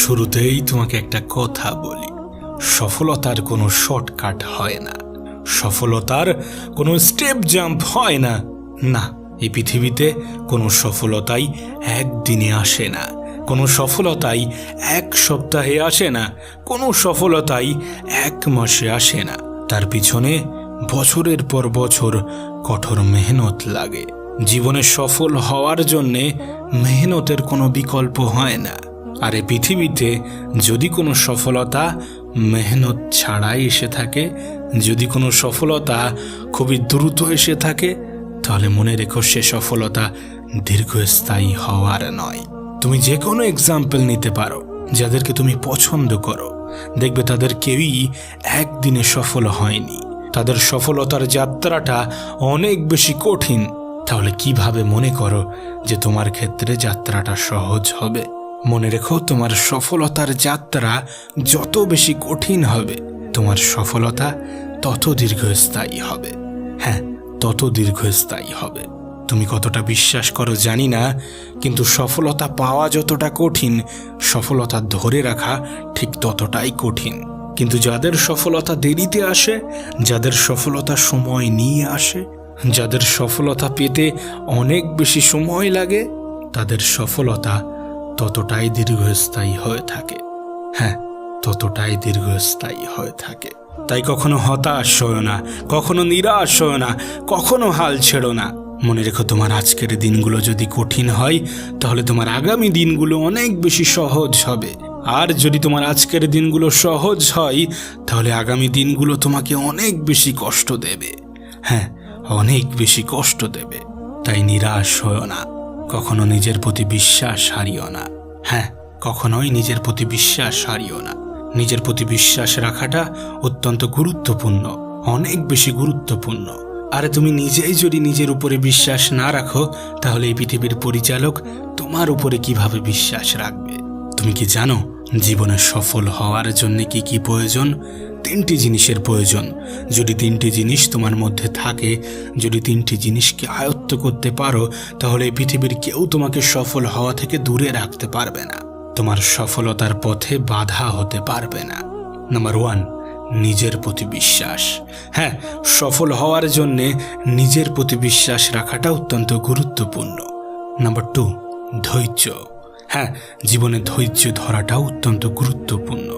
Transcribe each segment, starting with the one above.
শুরুতেই তোমাকে একটা কথা বলি, সফলতার কোনো শর্টকাট হয় না, সফলতার কোনো স্টেপ জাম্প হয় না। না, এই পৃথিবীতে কোনো সফলতাই একদিনে আসে না, কোনো সফলতাই এক সপ্তাহে আসে না, কোনো সফলতাই এক মাসে আসে না। তার পিছনে বছরের পর বছর কঠোর মেহনত লাগে। জীবনে সফল হওয়ার জন্যে মেহনতের কোনো বিকল্প হয় না। আর এই পৃথিবীতে যদি কোনো সফলতা মেহনত ছাড়াই এসে থাকে, যদি কোনো সফলতা খুবই দ্রুত এসে থাকে, তাহলে মনে রেখো সে সফলতা দীর্ঘস্থায়ী হওয়ার নয়। তুমি যে কোনো এক্সাম্পল নিতে পারো, যাদেরকে তুমি পছন্দ করো, দেখবে তাদের কেউই একদিনে সফল হয়নি। তাদের সফলতার যাত্রাটা অনেক বেশি কঠিন। তাহলে কিভাবে মনে করো যে তোমার ক্ষেত্রে যাত্রাটা সহজ হবে? মনে রেখো, তোমার সফলতার যাত্রা যত বেশি কঠিন হবে, তোমার সফলতা তত দীর্ঘস্থায়ী হবে। হ্যাঁ, তত দীর্ঘস্থায়ী হবে। তুমি কতটা বিশ্বাস করো জানি না, কিন্তু সফলতা পাওয়া যতটা কঠিন, সফলতা ধরে রাখা ঠিক ততটাই কঠিন। কিন্তু যাদের সফলতা দেরিতে আসে, যাদের সফলতা সময় নিয়ে আসে, যাদের সফলতা পেতে অনেক বেশি সময় লাগে, তাদের সফলতা ততটাই দীর্ঘস্থায়ী হয়ে থাকে। হ্যাঁ, ততটাই দীর্ঘস্থায়ী হয়ে থাকে। তাই কখনো হতাশ হও না, কখনো নিরাশ হও না, কখনো হাল ছেড়ো না। মনে রেখো, তোমার আজকের দিনগুলো যদি কঠিন হয়, তাহলে তোমার আগামী দিনগুলো অনেক বেশি সহজ হবে। আর যদি তোমার আজকের দিনগুলো সহজ হয়, তাহলে আগামী দিনগুলো তোমাকে অনেক বেশি কষ্ট দেবে। হ্যাঁ, অনেক বেশি কষ্ট দেবে। তাই নিরাশ হও না, কখনো নিজের প্রতি বিশ্বাস হারিও না। হ্যাঁ, কখনোই নিজের প্রতি বিশ্বাস হারিও না। নিজের প্রতি বিশ্বাস রাখাটা অত্যন্ত গুরুত্বপূর্ণ, অনেক বেশি গুরুত্বপূর্ণ। আরে তুমি নিজেই যদি নিজের উপরে বিশ্বাস না রাখো, তাহলে এই পৃথিবীর পরিচালক তোমার উপরে কিভাবে বিশ্বাস রাখবে? তুমি কি জানো জীবনে সফল হওয়ার জন্য কি কি প্রয়োজন? 3টি জিনিসের প্রয়োজন। যদি 3টি জিনিস তোমার মধ্যে থাকে, যদি 3টি জিনিসকে আয়ত্ত করতে পারো, তাহলে এই পৃথিবীর কেউ তোমাকে সফল হওয়া থেকে দূরে রাখতে পারবে না, তোমার সফলতার পথে বাধা হতে পারবে না। নাম্বার 1, নিজের প্রতি বিশ্বাস। হ্যাঁ, সফল হওয়ার জন্যে নিজের প্রতি বিশ্বাস রাখাটা অত্যন্ত গুরুত্বপূর্ণ। নাম্বার 2, ধৈর্য। হ্যাঁ, জীবনে ধৈর্য ধরাটাও অত্যন্ত গুরুত্বপূর্ণ।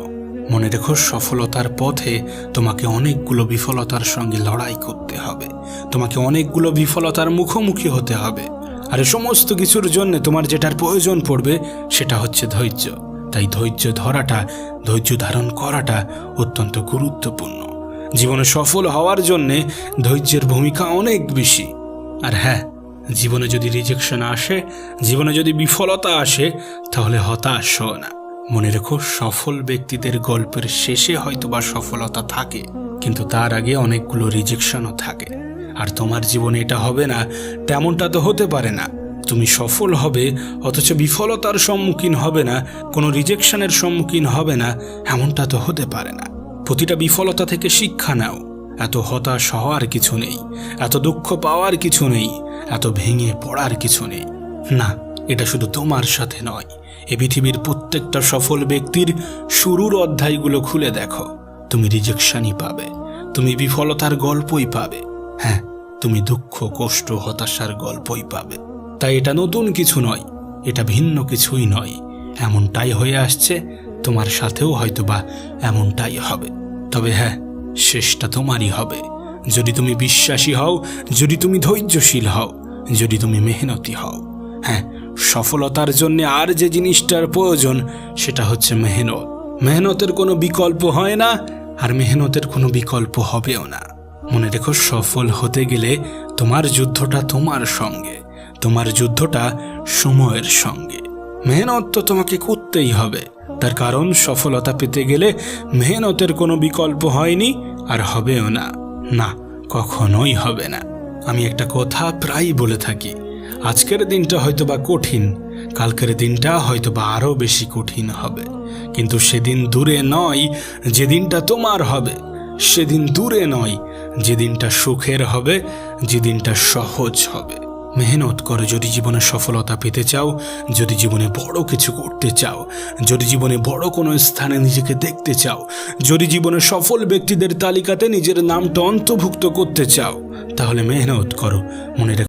মনে রেখো, সফলতার পথে তোমাকে অনেকগুলো বিফলতার সঙ্গে লড়াই করতে হবে, তোমাকে অনেকগুলো বিফলতার মুখোমুখি হতে হবে। আর সমস্ত কিছুর জন্য তোমার যেটার প্রয়োজন পড়বে সেটা হচ্ছে ধৈর্য। তাই ধৈর্য ধরাটা, ধৈর্য ধারণ করাটা অত্যন্ত গুরুত্বপূর্ণ। জীবনে সফল হওয়ার জন্যে ধৈর্যের ভূমিকা অনেক বেশি। আর হ্যাঁ, জীবনে যদি রিজেকশন আসে, জীবনে যদি বিফলতা আসে, তাহলে হতাশ হও না। মনে রেখো, সফল ব্যক্তিদের গল্পের শেষে হয়তোবা সফলতা থাকে, কিন্তু তার আগে অনেকগুলো রিজেকশনও থাকে। আর তোমার জীবনে এটা হবে না, তেমনটা তো হতে পারে না। তুমি সফল হবে অথচ বিফলতার সম্মুখীন হবে না, কোনো রিজেকশনের সম্মুখীন হবে না, এমনটা তো হতে পারে না। প্রতিটা বিফলতা থেকে শিক্ষা নাও। এত হতাশ হওয়ার কিছু নেই, এত দুঃখ পাওয়ার কিছু নেই, এত ভেঙে পড়ার কিছু নেই। না, এটা শুধু তোমার সাথে নয়, এ পৃথিবীর প্রত্যেকটা সফল ব্যক্তির শুরুর অধ্যায়গুলো খুলে দেখো। তুমি রিজেকশনই পাবে, তুমি বিফলতার গল্পই পাবে। হ্যাঁ, তুমি দুঃখ, কষ্ট, হতাশার গল্পই পাবে। তাই এটা নতুন কিছু নয়, এটা ভিন্ন কিছুই নয়। এমনটাই হয়ে আসছে, তোমার সাথেও হয়তোবা এমনটাই হবে। তবে হ্যাঁ, শেষটা তোমারই হবে, যদি তুমি বিশ্বাসী হও, যদি তুমি ধৈর্যশীল হও, যদি তুমি মেহনতি হও। হ্যাঁ, সফলতার জন্য আর যে জিনিসটার প্রয়োজন সেটা হচ্ছে মেহনত। মেহনতের কোনো বিকল্প হয় না, আর মেহনতের কোনো বিকল্প হবেও না। মনে রেখো, সফল হতে গেলে তোমার যুদ্ধটা তোমার সঙ্গে, তোমার যুদ্ধটা সময়ের সঙ্গে। মেহনত তো তোমাকে করতেই হবে, তার কারণ সফলতা পেতে গেলে মেহনতের কোনো বিকল্প হয়নি, আর হবেও না। না, কখনোই হবে না। আমি একটা কথা প্রায়ই বলে থাকি, আজকের দিনটা হয়তোবা কঠিন, কালকের দিনটা হয়তোবা আরও বেশি কঠিন হবে, কিন্তু সেদিন দূরে নয় যেদিনটা তোমার হবে, সেদিন দূরে নয় যেদিনটা সুখের হবে, যেদিনটা সহজ হবে। মেহনত করো যদি জীবনে সফলতা পেতে চাও, যদি জীবনে বড় কিছু করতে চাও, যদি জীবনে বড় কোনো স্থানে নিজেকে দেখতে চাও, যদি জীবনে সফল ব্যক্তিদের তালিকাতে নিজের নামটা অন্তর্ভুক্ত করতে চাও, তাহলে মেহনত করো। মনে